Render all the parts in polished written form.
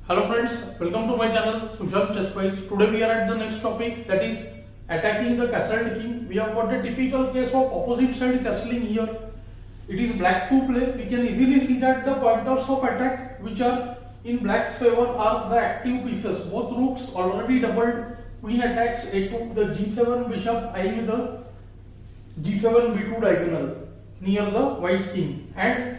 Hello friends, welcome to my channel Sushant Chess Wise. Today we are at the next topic, that is attacking the castled king. We have got a typical case of opposite side castling here. It is black to play. We can easily see that the pointers of attack which are in black's favor are the active pieces. Both rooks already doubled. Queen attacks a2, the g7 bishop eyeing the g7 b2 diagonal near the white king, and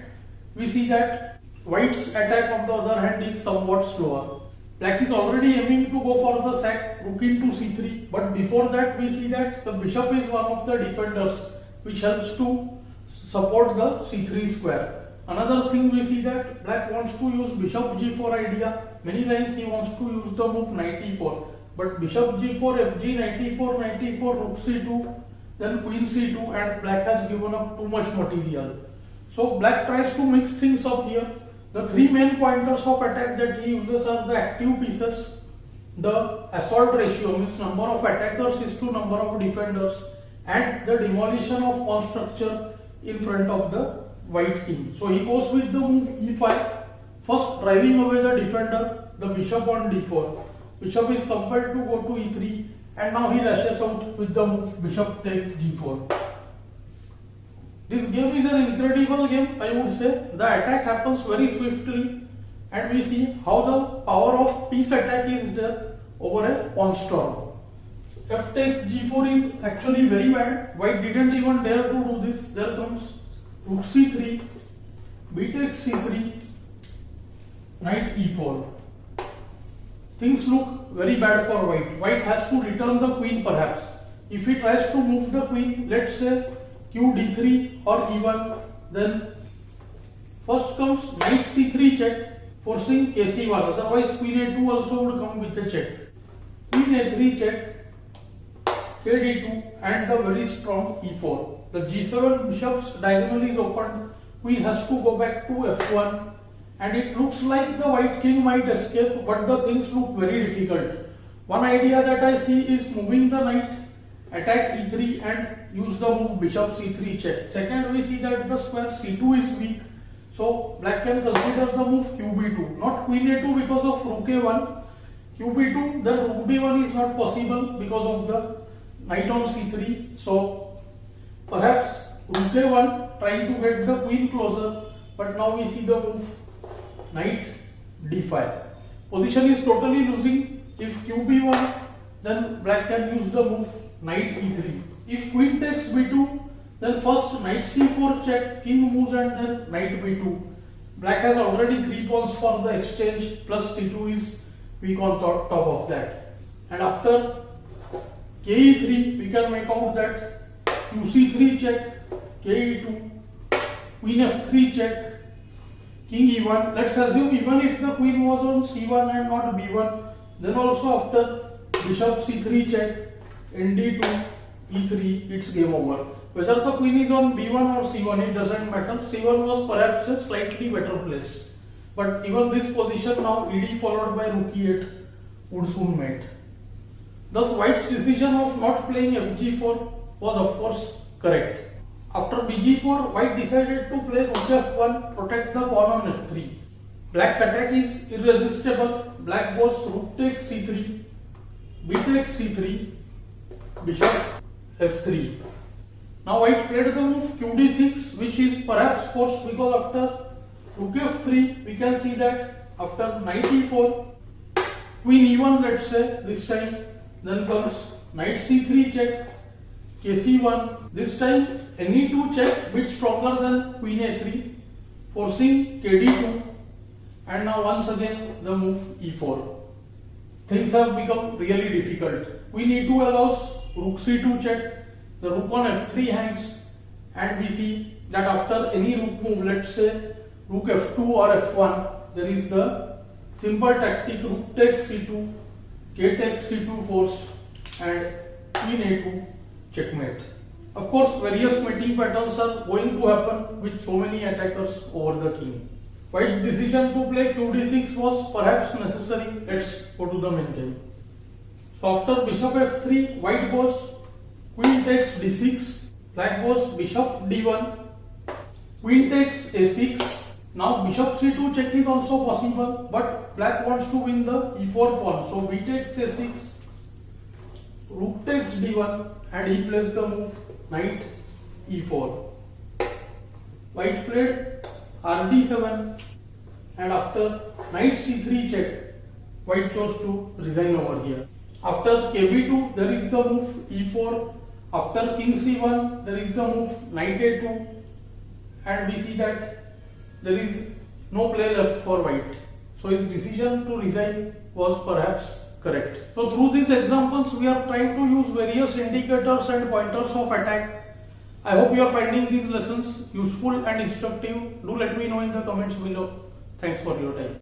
we see that white's attack on the other hand is somewhat slower. Black is already aiming to go for the sack, rook into c3, but before that we see that the bishop is one of the defenders which helps to support the c3 square. Another thing we see that black wants to use bishop g4 idea. Many lines he wants to use the move knight e4, but bishop g4, fg, knight e4, knight e4, rook c2, then queen c2, and black has given up too much material. So black tries to mix things up here. The three main pointers of attack that he uses are the active pieces. The assault ratio means number of attackers is to number of defenders, and the demolition of pawn structure in front of the white king. So he goes with the move e5, first driving away the defender, the bishop on d4. Bishop is compelled to go to e3, and now he lashes out with the move bishop takes g4. This game is an incredible game, I would say. The attack happens very swiftly, and we see how the power of piece attack is there over a pawn storm. F takes g4 is actually very bad. White didn't even dare to do this. There comes rook c3, b takes c3, knight e4. Things look very bad for white. White has to return the queen perhaps. If he tries to move the queen, let's say q d3 or e1, then first comes knight c3 check, forcing kc1. Otherwise queen a2 also would come with a check. Queen a3 check, kd2, and the very strong e4. The g7 bishop's diagonal is opened. Queen has to go back to f1, and it looks like the white king might escape, but the things look very difficult. One idea that I see is moving the knight, attack e3 and use the move bishop c3 check. Second, we see that the square c2 is weak, so black can consider the move qb2, not queen a2 because of rook a1. qb2, then rook b1 is not possible because of the knight on c3, so perhaps rook a1 trying to get the queen closer, but now we see the move knight d5. Position is totally losing. If qb1, then black can use the move knight e3. If queen takes b2, then first knight c4 check, king moves, and then knight b2. Black has already 3 pawns for the exchange, plus c2 is weak on top of that. And after ke3, we can make out that qc3 check, ke2, queen f3 check, king e1. Let's assume even if the queen was on c1 and not b1, then also after bishop c3 check, nd2, e3, it's game over. Whether the queen is on b1 or c1, it doesn't matter. c1 was perhaps a slightly better place, but even this position now, ed followed by rook e8, would soon mate. Thus white's decision of not playing fg4 was of course correct. After bg4, white decided to play rook f1, protect the pawn on f3. Black's attack is irresistible. Black goes rook takes c3, b takes c3, bishop f3. Now white played the move qd6, which is perhaps forced because after rook f3 we can see that after knight e4, queen e1, let's say this time, then comes knight c3 check, kc1. This time ne2 check, bit stronger than queen a3, forcing kd2, and now once again the move e4. Things have become really difficult. Queen e2 allows rook c2 check, the rook on f3 hangs, and we see that after any rook move, let's say rook f2 or f1, there is the simple tactic rook takes c2, k takes c2 forced, and queen a2 checkmate. Of course, various mating patterns are going to happen with so many attackers over the king. White's decision to play qd6 was perhaps necessary. Let's go to the main game. So after bishop f3, white goes queen takes d6, black goes bishop d1, queen takes a6, Now bishop c2 check is also possible, but black wants to win the e4 pawn. So b takes a6, rook takes d1, and he plays the move knight e4. White played rd7, and after knight c3 check, white chose to resign over here. After kb2 there is the move e4. After king c1 there is the move knight a2, and we see that there is no play left for white. So his decision to resign was perhaps correct. So through these examples we are trying to use various indicators and pointers of attack. I hope you are finding these lessons useful and instructive. Do let me know in the comments below. Thanks for your time.